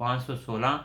516।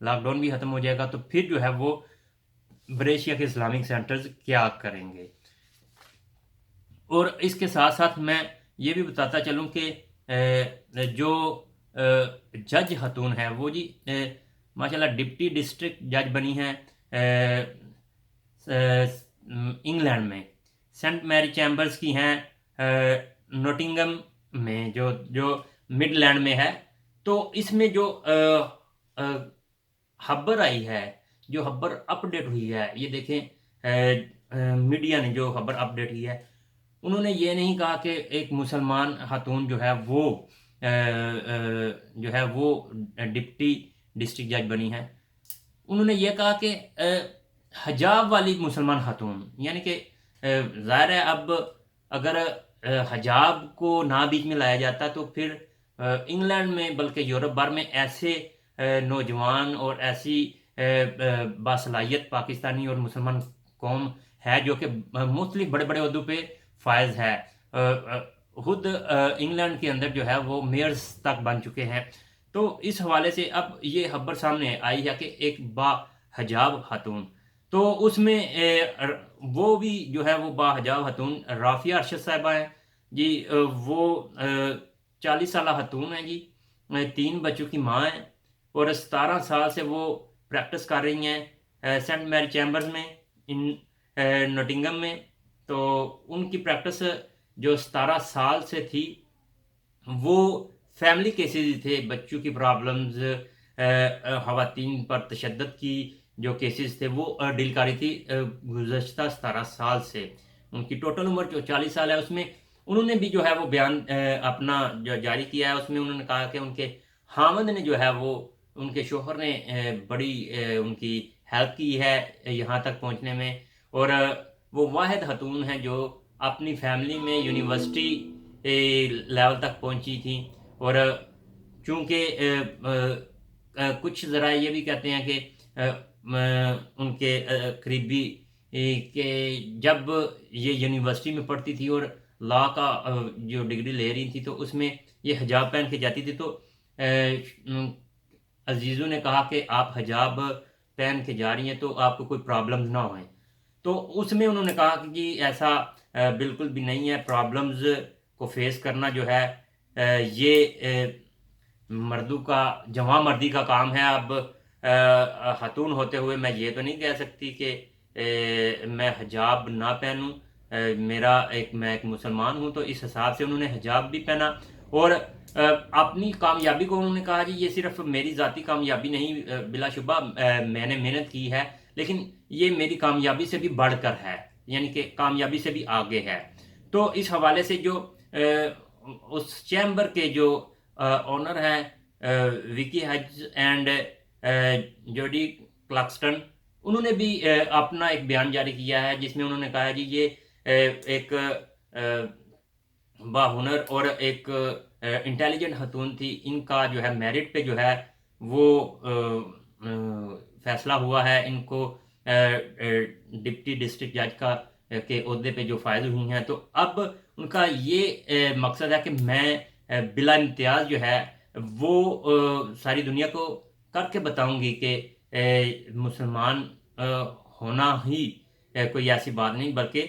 Lock down بھی ختم ہو جائے گا تو پھر جو ہے وہ ملیشیا کے اسلامک سینٹرز کیا کریں گے۔ اور اس کے ساتھ ساتھ میں یہ بھی بتاتا چلوں کہ جو جج خاتون ہے وہ جی ماشاءاللہ ڈپٹی ڈسٹرکٹ جج بنی ہیں انگلینڈ میں، سینٹ میری چیمبرز کی ہیں نوٹنگم میں، جو مڈ لینڈ میں ہے۔ تو اس میں جو خبر آئی ہے، جو خبر اپڈیٹ ہوئی ہے، یہ دیکھیں میڈیا نے جو خبر اپڈیٹ کی ہے، انہوں نے یہ نہیں کہا کہ ایک مسلمان خاتون جو ہے وہ ڈپٹی ڈسٹرکٹ جج بنی ہے۔ انہوں نے یہ کہا کہ حجاب والی مسلمان خاتون، یعنی کہ ظاہر ہے اب اگر حجاب کو نہ بیچ میں لایا جاتا تو پھر انگلینڈ میں بلکہ یورپ بھر میں ایسے نوجوان اور ایسی باصلاحیت پاکستانی اور مسلمان قوم ہے جو کہ مختلف بڑے بڑے عہدوں پہ فائز ہے، خود انگلینڈ کے اندر جو ہے وہ میئرز تک بن چکے ہیں۔ تو اس حوالے سے اب یہ خبر سامنے آئی ہے کہ ایک با حجاب خاتون، تو اس میں وہ بھی جو ہے وہ با حجاب خاتون رافیہ ارشد صاحبہ ہیں جی، وہ 40 سالہ خاتون ہیں جی، 3 بچوں کی ماں ہیں اور 17 سال سے وہ پریکٹس کر رہی ہیں سینٹ میری چیمبرز میں نوٹنگم میں۔ تو ان کی پریکٹس جو 17 سال سے تھی وہ فیملی کیسز تھے، بچوں کی پرابلمز، خواتین پر تشدد کی جو کیسز تھے وہ ڈیل کر رہی تھی گزشتہ 17 سال سے۔ ان کی ٹوٹل عمر جو 40 سال ہے، اس میں انہوں نے بھی جو ہے وہ بیان اپنا جو جاری کیا ہے، اس میں انہوں نے کہا کہ ان کے خامد نے جو ہے وہ ان کے شوہر نے بڑی ان کی ہیلپ کی ہے یہاں تک پہنچنے میں، اور وہ واحد خاتون ہیں جو اپنی فیملی میں یونیورسٹی لیول تک پہنچی تھیں۔ اور چونکہ کچھ ذرائع یہ بھی کہتے ہیں کہ ان کے قریبی کہ جب یہ یونیورسٹی میں پڑھتی تھی اور لا کا جو ڈگری لے رہی تھی تو اس میں یہ حجاب پہن کے جاتی تھی، تو عزیزوں نے کہا کہ آپ حجاب پہن کے جا رہی ہیں تو آپ کو کوئی پرابلمز نہ ہوئیں۔ تو اس میں انہوں نے کہا کہ جی ایسا بالکل بھی نہیں ہے، پرابلمز کو فیس کرنا جو ہے یہ مردوں کا، جوان مردی کا کام ہے۔ اب خاتون ہوتے ہوئے میں یہ تو نہیں کہہ سکتی کہ میں حجاب نہ پہنوں، میں ایک مسلمان ہوں، تو اس حساب سے انہوں نے حجاب بھی پہنا۔ اور اپنی کامیابی کو انہوں نے کہا جی یہ صرف میری ذاتی کامیابی نہیں، بلا شبہ میں نے محنت کی ہے، لیکن یہ میری کامیابی سے بھی بڑھ کر ہے، یعنی کہ کامیابی سے بھی آگے ہے۔ تو اس حوالے سے جو اس چیمبر کے جو اونر ہیں وکی ہج اینڈ جوڈی کلکسٹن، انہوں نے بھی اپنا ایک بیان جاری کیا ہے جس میں انہوں نے کہا جی یہ ایک باہنر اور ایک انٹیلیجنٹ خاتون تھی، ان کا جو ہے میرٹ پہ جو ہے وہ فیصلہ ہوا ہے، ان کو ڈپٹی ڈسٹرکٹ جج کا کے عہدے پہ جو فائز ہوئی ہیں۔ تو اب ان کا یہ مقصد ہے کہ میں بلا امتیاز جو ہے وہ ساری دنیا کو کر کے بتاؤں گی کہ مسلمان ہونا ہی کوئی ایسی بات نہیں، بلکہ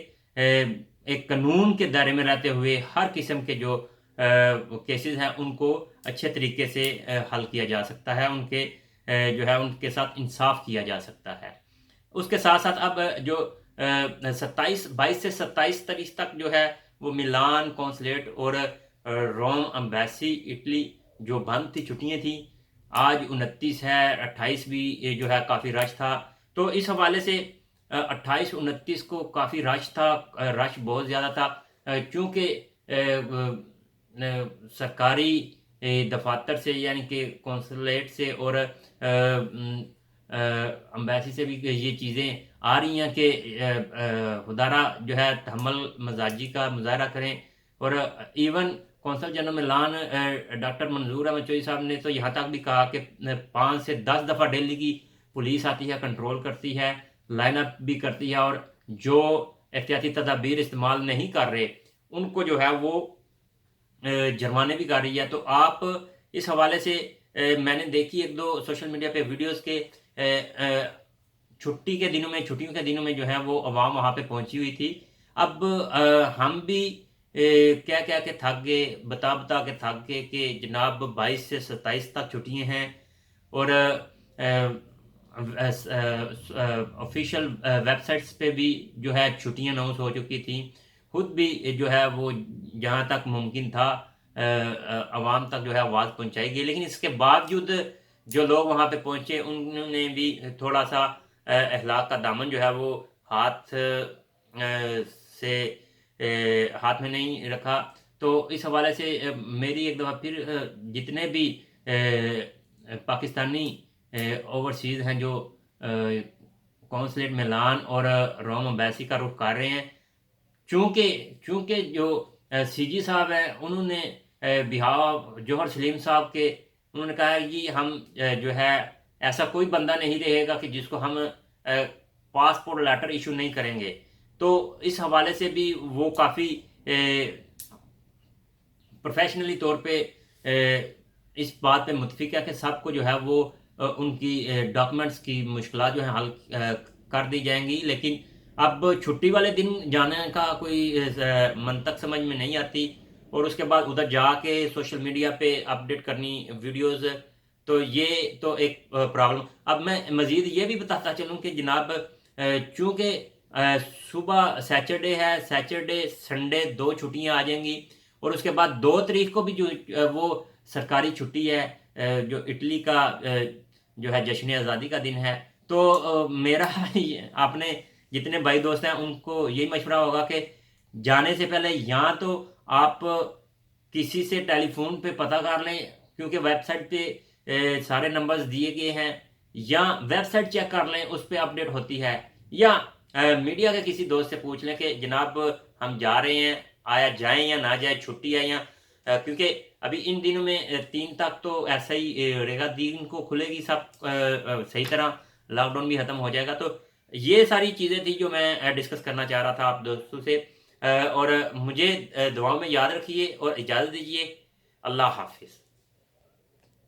ایک قانون کے دائرے میں رہتے ہوئے ہر قسم کے جو کیسز ہیں ان کو اچھے طریقے سے حل کیا جا سکتا ہے، ان کے جو ہے ان کے ساتھ انصاف کیا جا سکتا ہے۔ اس کے ساتھ ساتھ اب جو 22 سے 27 تاریخ تک جو ہے وہ ملان کونسلیٹ اور روم امبیسی اٹلی جو بند تھی، چھٹیاں تھیں، آج 29 ہے، 28 بھی جو ہے کافی رش تھا۔ تو اس حوالے سے 28 29 کو کافی رش تھا، رش بہت زیادہ تھا، چونکہ سرکاری دفاتر سے یعنی کہ کونسلیٹ سے اور امبیسی سے بھی یہ چیزیں آ رہی ہیں کہ خدارہ جو ہے تحمل مزاجی کا مظاہرہ کریں۔ اور ایون کونسل جنرل ملان ڈاکٹر منظور احمد چوئی صاحب نے تو یہاں تک بھی کہا کہ 5 سے 10 دفعہ ڈیلی کی پولیس آتی ہے، کنٹرول کرتی ہے، لائن اپ بھی کرتی ہے، اور جو احتیاطی تدابیر استعمال نہیں کر رہے ان کو جو ہے وہ جرمانے بھی کر رہی ہے۔ تو آپ اس حوالے سے میں نے دیکھی ایک دو سوشل میڈیا پہ ویڈیوز کے چھٹیوں کے دنوں میں جو ہے وہ عوام وہاں پہ پہنچی ہوئی تھی. اب ہم بھی کہہ کہہ کے تھک گئے، بتا بتا کے تھک گئے کہ جناب 22 سے 27 تک چھٹیاں ہیں. اور آفیشیل ویب سائٹس پہ بھی جو ہے چھٹیاں اناؤنس ہو چکی تھیں. خود بھی جو ہے وہ جہاں تک ممکن تھا عوام تک جو ہے آواز پہنچائی گئی، لیکن اس کے باوجود جو لوگ وہاں پہ پہنچے انہوں نے بھی تھوڑا سا اخلاق کا دامن جو ہے وہ ہاتھ سے ہاتھ میں نہیں رکھا. تو اس حوالے سے میری ایک دفعہ پھر جتنے بھی پاکستانی اوورسیز ہیں جو کونسلیٹ میلان اور روم امبیسی کا رخ کر رہے ہیں، چونکہ جو سی جی صاحب ہیں انہوں نے بہاو جوہر سلیم صاحب کے انہوں نے کہا ہے کہ ہم جو ہے ایسا کوئی بندہ نہیں رہے گا کہ جس کو ہم پاسپورٹ لیٹر ایشو نہیں کریں گے. تو اس حوالے سے بھی وہ کافی پروفیشنلی طور پہ اس بات پہ متفق ہے کہ سب کو جو ہے وہ ان کی ڈاکومنٹس کی مشکلات جو ہیں حل کر دی جائیں گی. لیکن اب چھٹی والے دن جانے کا کوئی منطق سمجھ میں نہیں آتی، اور اس کے بعد ادھر جا کے سوشل میڈیا پہ اپڈیٹ کرنی ویڈیوز، تو یہ تو ایک پرابلم. اب میں مزید یہ بھی بتاتا چلوں کہ جناب چونکہ صبح سیچرڈے ہے، سیچرڈے سنڈے 2 چھٹیاں آ جائیں گی، اور اس کے بعد 2 تاریخ کو بھی جو وہ سرکاری چھٹی ہے جو اٹلی کا جو ہے جشن آزادی کا دن ہے. تو میرا اپنے جتنے بھائی دوست ہیں ان کو یہی مشورہ ہوگا کہ جانے سے پہلے یا تو آپ کسی سے ٹیلی فون پہ پتہ کر لیں، کیونکہ ویب سائٹ پہ سارے نمبرز دیے گئے ہیں، یا ویب سائٹ چیک کر لیں اس پہ اپڈیٹ ہوتی ہے، یا میڈیا کے کسی دوست سے پوچھ لیں کہ جناب ہم جا رہے ہیں، آیا جائیں یا نہ جائیں، چھٹی ہے یا کیونکہ ابھی ان دنوں میں 3 تک تو ایسا ہی رہے گا، دن کو کھلے گی سب صحیح طرح، لاک ڈاؤن بھی ختم ہو جائے گا. تو یہ ساری چیزیں تھی جو میں ڈسکس کرنا چاہ رہا تھا آپ دوستوں سے، اور مجھے دعاؤں میں یاد رکھیے اور اجازت دیجیے. اللہ حافظ.